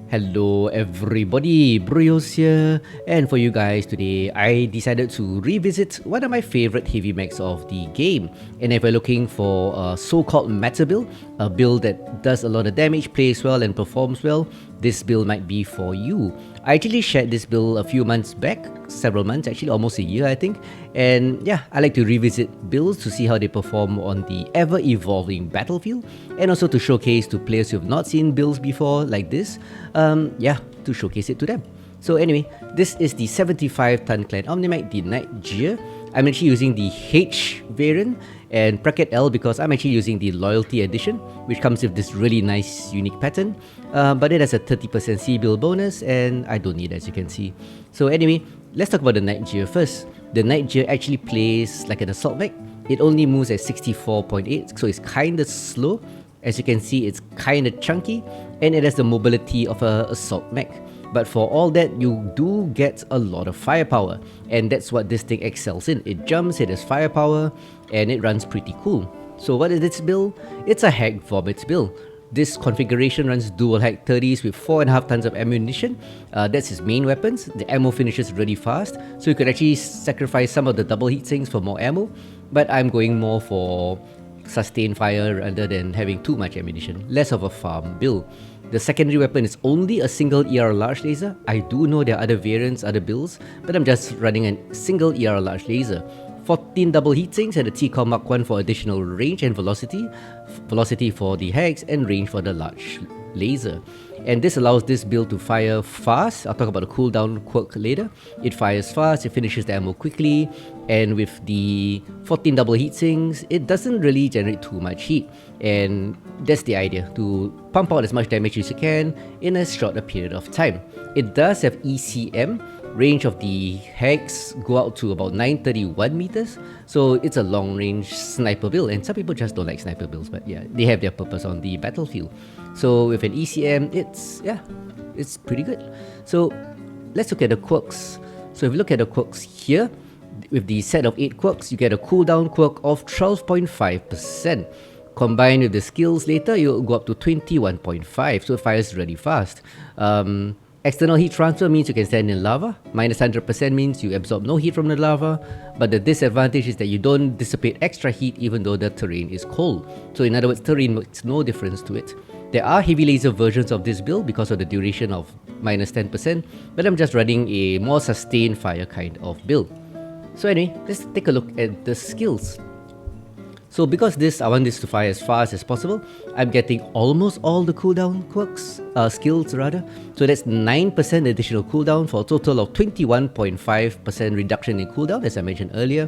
Hello everybody, BrioS here, and for you guys today, I decided to revisit one of my favorite heavy mechs of the game. And if you're looking for a so-called meta build, a build that does a lot of damage, plays well and performs well, this build might be for you. I actually shared this build a few months back, several months actually, almost a year I think. And yeah, I like to revisit builds to see how they perform on the ever-evolving battlefield, and also to showcase to players who have not seen builds before like this, yeah, to showcase it to them. So anyway, this is the 75-ton clan HAGVomit Night Gyr-H. I'm actually using the H variant and bracket L because I'm actually using the Loyalty Edition, which comes with this really nice unique pattern, but it has a 30% C build bonus and I don't need it, as you can see. So anyway, let's talk about the Night Gyr first. The Night Gyr actually plays like an assault mech. It only moves at 64.8, so it's kinda slow. As you can see, it's kinda chunky, and it has the mobility of an assault mech. But for all that, you do get a lot of firepower, and that's what this thing excels in. It jumps, it has firepower, and it runs pretty cool. So what is this build? It's a HAGVomit build. This configuration runs dual HAG30s with 4.5 tons of ammunition. That's his main weapons. The ammo finishes really fast, so you could actually sacrifice some of the double heat sinks for more ammo, but I'm going more for sustained fire rather than having too much ammunition. Less of a farm build. The secondary weapon is only a single ER large laser. I do know there are other variants, other builds, but I'm just running a single ER large laser. 14 double heatsinks and a TCOM Mark 1 for additional range and velocity. Velocity for the HAGs and range for the large laser. And this allows this build to fire fast. I'll talk about the cooldown quirk later. It fires fast, it finishes the ammo quickly, and with the 14 double heatsinks, it doesn't really generate too much heat. And that's the idea, to pump out as much damage as you can in a shorter period of time. It does have ECM. Range of the HAGs go out to about 931 meters, so it's a long range sniper build, and some people just don't like sniper builds, but yeah, they have their purpose on the battlefield. So with an ECM, it's pretty good. So let's look at the quirks. So if you look at the quirks here, with the set of 8 quirks, you get a cooldown quirk of 12.5%. Combined with the skills later, you'll go up to 21.5, so it fires really fast. External heat transfer means you can stand in lava. Minus 100% means you absorb no heat from the lava. But the disadvantage is that you don't dissipate extra heat even though the terrain is cold. So in other words, terrain makes no difference to it. There are heavy laser versions of this build because of the duration of minus 10%, but I'm just running a more sustained fire kind of build. So anyway, let's take a look at the skills. So because I want this to fire as fast as possible, I'm getting almost all the cooldown quirks, skills rather. So that's 9% additional cooldown for a total of 21.5% reduction in cooldown, as I mentioned earlier.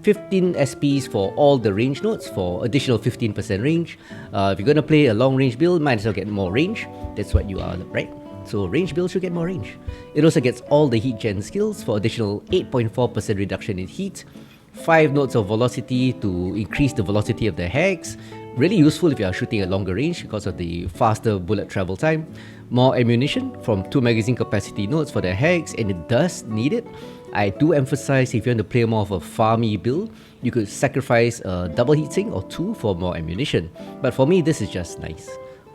15 SPs for all the range nodes for additional 15% range. If you're gonna play a long range build, might as well get more range. That's what you are, right? So range builds should get more range. It also gets all the heat gen skills for additional 8.4% reduction in heat. 5 nodes of velocity to increase the velocity of the HAGs. Really useful if you are shooting at longer range because of the faster bullet travel time. More ammunition from 2 magazine capacity nodes for the HAGs, and it does need it. I do emphasize if you want to play more of a farmy build, you could sacrifice a double heatsink or 2 for more ammunition. But for me, this is just nice.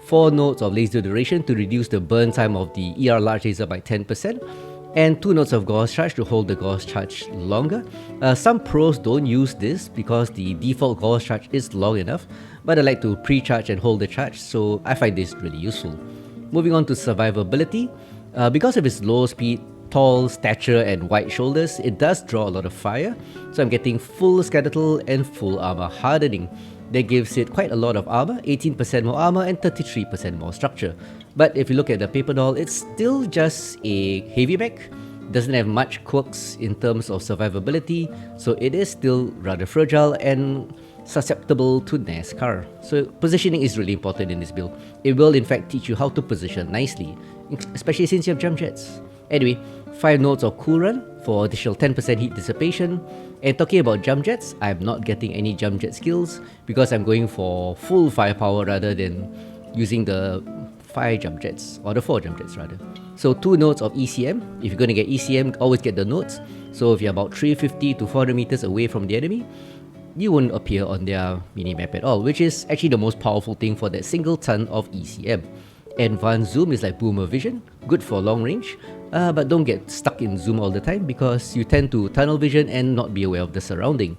4 nodes of laser duration to reduce the burn time of the ER large laser by 10%. And 2 nodes of Gauss charge to hold the Gauss charge longer. Some pros don't use this because the default Gauss charge is long enough, but I like to pre-charge and hold the charge, so I find this really useful. Moving on to survivability, because of its low speed, tall stature and wide shoulders, it does draw a lot of fire, so I'm getting full skeletal and full armor hardening. That gives it quite a lot of armor, 18% more armor and 33% more structure. But if you look at the paper doll, it's still just a heavy mech, doesn't have much quirks in terms of survivability, so it is still rather fragile and susceptible to NASCAR. So positioning is really important in this build. It will in fact teach you how to position nicely, especially since you have jump jets. Anyway, 5 nodes of cool run for additional 10% heat dissipation. And talking about jump jets, I'm not getting any jump jet skills because I'm going for full firepower rather than using the 5 jump jets, or the 4 jump jets rather. So 2 nodes of ECM. If you're going to get ECM, always get the nodes. So if you're about 350 to 400 meters away from the enemy, you won't appear on their minimap at all, which is actually the most powerful thing for that single ton of ECM. Advanced zoom is like boomer vision, good for long range, but don't get stuck in zoom all the time because you tend to tunnel vision and not be aware of the surrounding.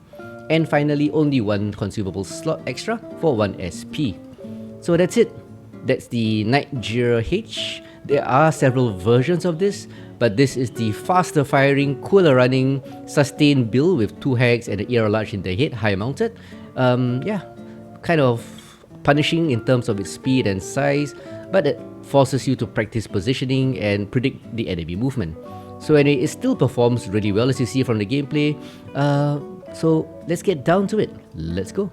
And finally, only one consumable slot extra for 1 SP. So that's it. That's the Night Gyr-H. There are several versions of this, but this is the faster firing, cooler running, sustained build with 2 HAGs and an ERLL in the head, high mounted. Yeah, kind of punishing in terms of its speed and size, but it forces you to practice positioning and predict the enemy movement. So anyway, it still performs really well as you see from the gameplay. So let's get down to it. Let's go.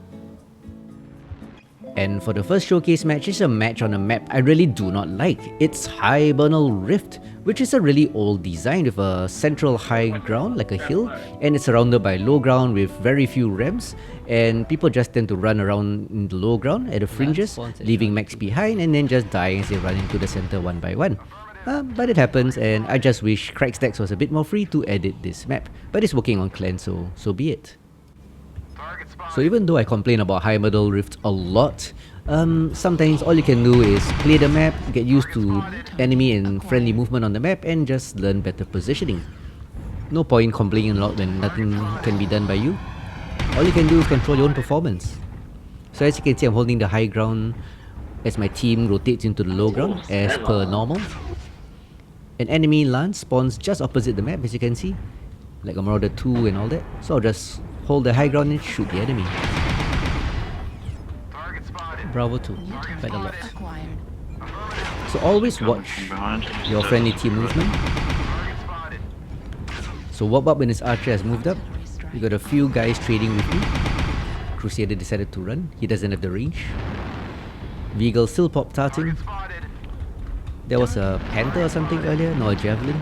And for the first showcase match, it's a match on a map I really do not like. It's Hibernal Rift, which is a really old design with a central high ground like a hill, and it's surrounded by low ground with very few ramps, and people just tend to run around in the low ground at the fringes, leaving mechs behind and then just dying as they run into the center one by one. But it happens, and I just wish Crackstacks was a bit more free to edit this map, but it's working on clan, so be it. So even though I complain about Hibernal Rift a lot, sometimes all you can do is play the map, get used to enemy and friendly movement on the map, and just learn better positioning. No point complaining a lot when nothing can be done by you. All you can do is control your own performance. So as you can see, I'm holding the high ground as my team rotates into the low ground as per normal. An enemy lance spawns just opposite the map, as you can see, like a Marauder 2 and all that. So I'll just hold the high ground and shoot the enemy. Bravo 2, quite a lot. So always watch your friendly team movement. So Wop Wop when his archer has moved up, we got a few guys trading with me. Crusader decided to run, he doesn't have the range. Veagle still pop-tarting. There was a Panther or something earlier, no, a Javelin.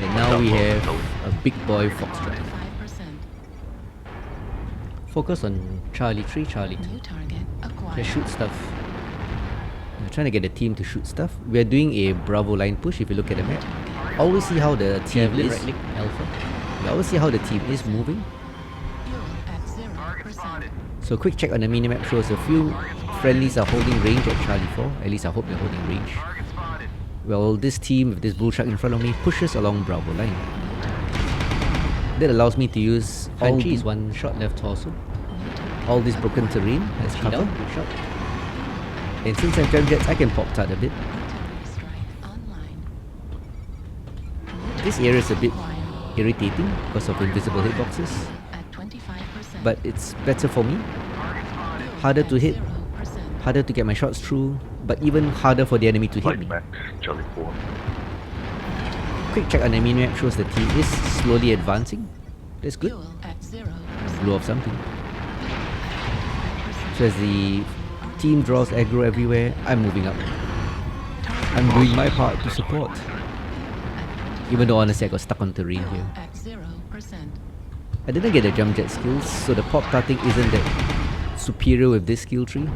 And now we have a big boy Foxtrot. Focus on Charlie 3, Charlie 2. Just shoot stuff. We're trying to get the team to shoot stuff. We're doing a Bravo line push if you look at the map. Always see how the team is. Alpha. You always see how the team is moving. So quick check on the minimap shows a few friendlies are holding range at Charlie 4. At least I hope they're holding range. Well, this team with this bull shark in front of me pushes along Bravo line. That allows me to use all these one shot left torso. All this broken terrain as cover. Good shot. And since I have jump jets, I can pop tart a bit. This area is a bit irritating because of invisible hitboxes. But it's better for me. Harder to hit, harder to get my shots through, but even harder for the enemy to hit me. Quick check on the minimap shows the team is slowly advancing. That's good. Blow off something. So as the team draws aggro everywhere, I'm moving up. I'm doing my part to support. Even though honestly I got stuck on terrain here. I didn't get the jump jet skills, so the pop tarting isn't that superior with this skill tree.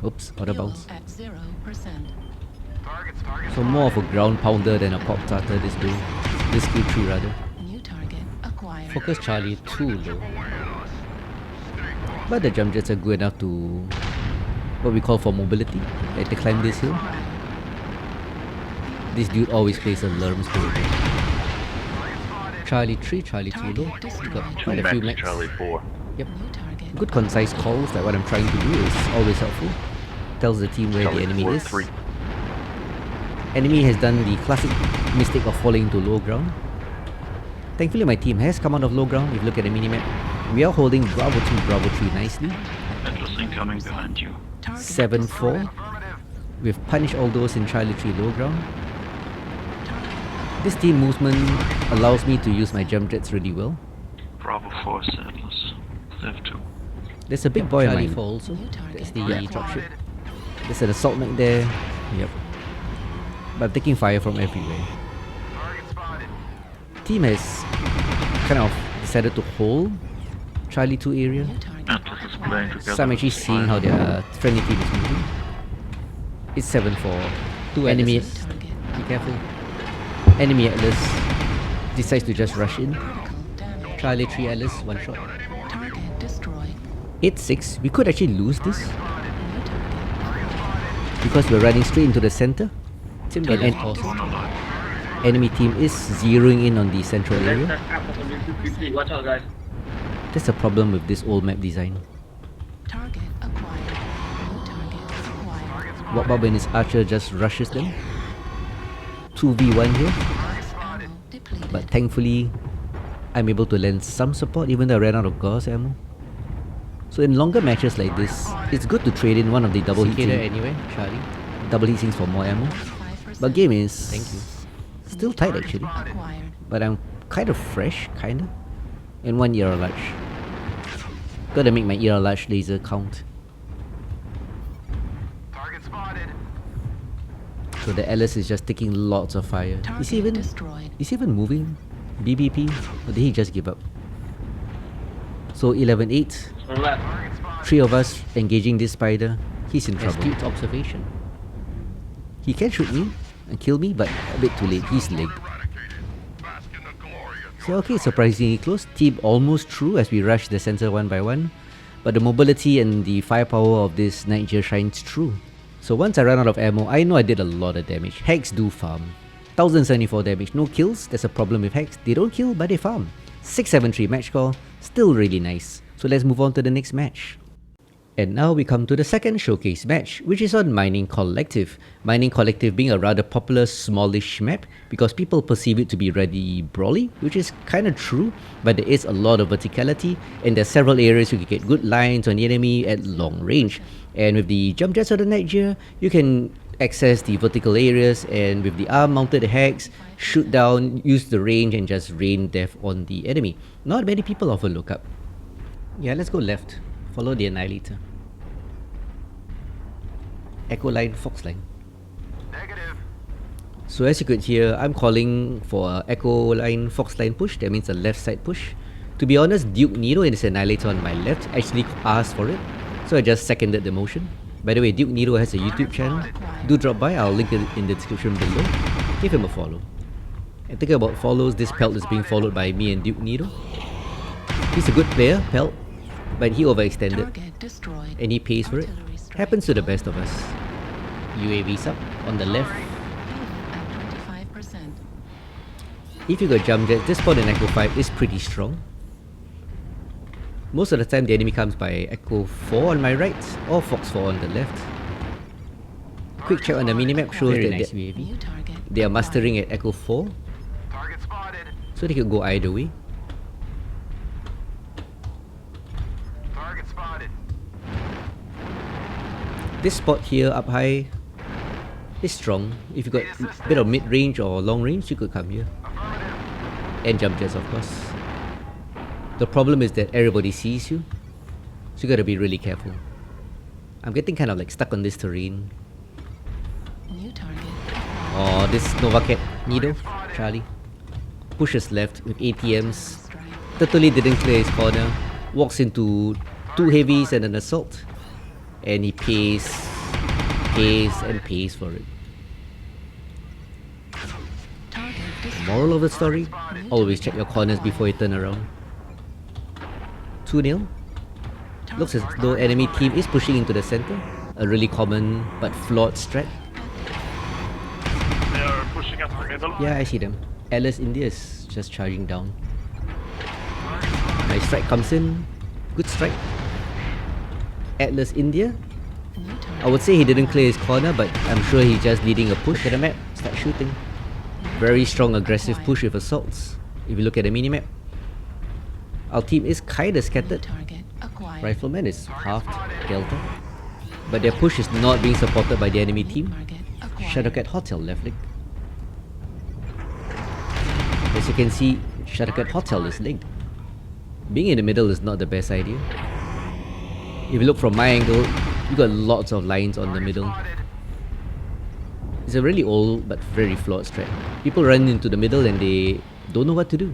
Oops, out of bounds. So more of a ground pounder than a pop tarter this build. This skill tree rather. Focus Charlie too low. But the jump jets are good enough to what we call for mobility, like to climb this hill. This dude always plays a Lerms build. Charlie 3, Charlie 2 low. Got quite a few mechs. Charlie 4. Yep. Good concise calls, like what I'm trying to do is always helpful. Tells the team where Charlie the enemy 4, is. 3. Enemy has done the classic mistake of falling into low ground. Thankfully my team has come out of low ground. If you look at the minimap, we are holding Bravo 2, Bravo 3 nicely. Interesting coming behind you. 7-4. We've punished all those in Charlie 3 low ground. This team movement allows me to use my jump jets really well. Bravo 4 settlers. Left 2. There's a big boy Charlie in 4 also. That's the dropship. There's an assault mech there. Yep. But I'm taking fire from everywhere. Team has kind of decided to hold Charlie 2 area. Atlas is playing together. So I'm actually seeing how their friendly team is moving. It's 7-4. Two Enemy. Atlases. Be careful. Enemy Atlas decides to just rush in. Charlie 3 Atlas, one shot. 8-6. We could actually lose this because we're running straight into the center. And enemy team is zeroing in on the central area. Watch out, guys. That's a problem with this old map design. Target acquired. New target acquired. What about when his archer just rushes them? 2v1 here. Ammo depleted. But thankfully, I'm able to lend some support even though I ran out of Gauss ammo. So in longer matches like this, it's good to trade in one of the double heat sinks. Anyway, Charlie. Double heat sinks for more ammo. 5% But game is Thank you. still tight actually. acquired. But I'm kind of fresh, kinda. And 1 ERLL. Gotta make my ERLL laser count. So the Alice is just taking lots of fire. Target destroyed. Is he even moving? BBP? Or did he just give up? So 11-8. On left. 3 of us engaging this spider. He's in trouble. Astute observation. He can shoot me and kill me, but a bit too late. He's legged. So okay, surprisingly close. Team almost through as we rush the center one by one. But the mobility and the firepower of this Night Gyr shines through. So once I run out of ammo, I know I did a lot of damage. HAGs do farm. 1074 damage, no kills. That's a problem with HAGs. They don't kill, but they farm. 673 match score, still really nice. So let's move on to the next match. And now we come to the second showcase match, which is on Mining Collective. Mining Collective being a rather popular smallish map because people perceive it to be really brawly, which is kind of true, but there is a lot of verticality and there's several areas you can get good lines on the enemy at long range. And with the jump jets of the Night Gyr, you can access the vertical areas and with the arm mounted HAGs, shoot down, use the range and just rain death on the enemy. Not many people often look up. Yeah, let's go left. Follow the Annihilator. Echo line, Fox line. Negative. So as you could hear, I'm calling for a Echo line, Fox line push. That means a left side push. To be honest, Duke Nedo and his Annihilator on my left actually asked for it. So I just seconded the motion. By the way, Duke Nedo has a YouTube channel. Do drop by, I'll link it in the description below. Give him a follow. And thinking about follows, this Pelt is being followed by me and Duke Nedo. He's a good player, Pelt, but he overextended. Target destroyed. And he pays for it. Artillery strike. Happens to the best of us. UAVs up on the left. At 25%. If you got jump jet, this spot in Echo 5 is pretty strong. Most of the time the enemy comes by Echo 4 on my right or Fox 4 on the left. Quick check on the minimap shows Very that nice they, UAV. New target. they are mustering at Echo 4, Target spotted. so they could go either way. Target spotted. This spot here up high is strong. If you got a bit of mid-range or long range, you could come here. Affirmative. And jump jets of course. The problem is that everybody sees you, so you gotta be really careful. I'm getting kind of like stuck on this terrain. New target. Oh, this Nova Cat, Nedo, Charlie. Pushes left with ATMs. Strike. Totally didn't clear his corner. Walks into 2 heavies and an assault. And he pays and pays for it. Target destroyed. Moral of the story, always check your corners before you turn around. 2-0. Looks as though enemy team is pushing into the center. A really common but flawed strat. They are pushing up the middle. Yeah, I see them. Alice India is just charging down. Nice strike comes in. Good strike. Atlas India. New target. I would say he didn't clear his corner, but I'm sure he's just leading a push. Look at the map, start shooting. Very strong aggressive push with assaults. If you look at the minimap, our team is kinda New scattered. target acquired. Rifleman is halved, Delta. But their push is not being supported by the enemy New team. target acquired. Shadowcat Hotel left leg. As you can see, Shadowcat Hotel is linked. Being in the middle is not the best idea. If you look from my angle, you got lots of lines on the middle. It's a really old but very flawed strat. People run into the middle and they don't know what to do.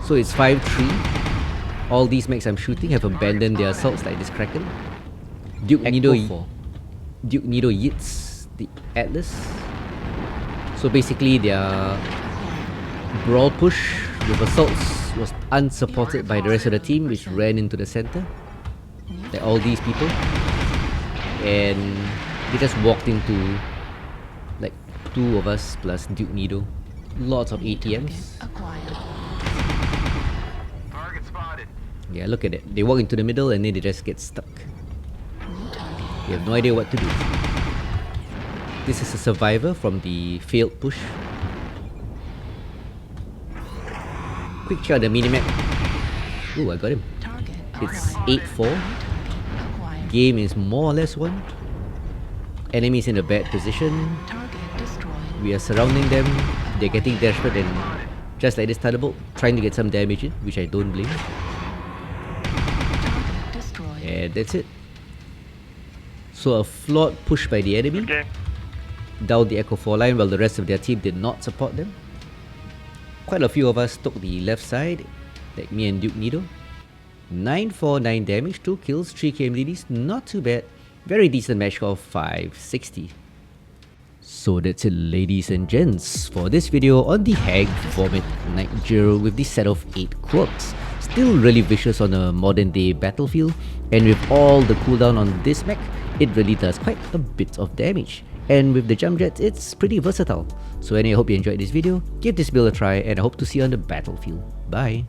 So it's 5-3. All these mechs I'm shooting have abandoned their assaults like this Kraken. Duke Nedo yeets the Atlas. So basically their brawl push with assaults was unsupported by the rest of the team, which ran into the center. like all these people, and they just walked into like 2 of us plus Duke Nedo. Lots of ATMs. Acquired. Target spotted. Yeah, look at it. They walk into the middle and then they just get stuck. New target. They have no idea what to do. This is a survivor from the failed push. Quick check the minimap. Ooh, I got him. Target It's acquired. 8-4. Acquired. Game is more or less won. Enemies in a bad position. Target destroyed. We are surrounding them. They're getting desperate and just like this Thunderbolt, trying to get some damage in, which I don't blame. Target destroyed. And that's it. So a flawed push by the enemy. Okay. Down the Echo 4 line while the rest of their team did not support them. Quite a few of us took the left side, like me and Duke Nedo. 949 damage, 2 kills, 3 KMDDs, not too bad. Very decent match score of 560. So that's it, ladies and gents, for this video on the HAGVomit Night Gyr with the set of 8 quirks. Still really vicious on a modern day battlefield, and with all the cooldown on this mech, it really does quite a bit of damage. And with the jump jets, it's pretty versatile. So anyway, I hope you enjoyed this video, give this build a try, and I hope to see you on the battlefield. Bye!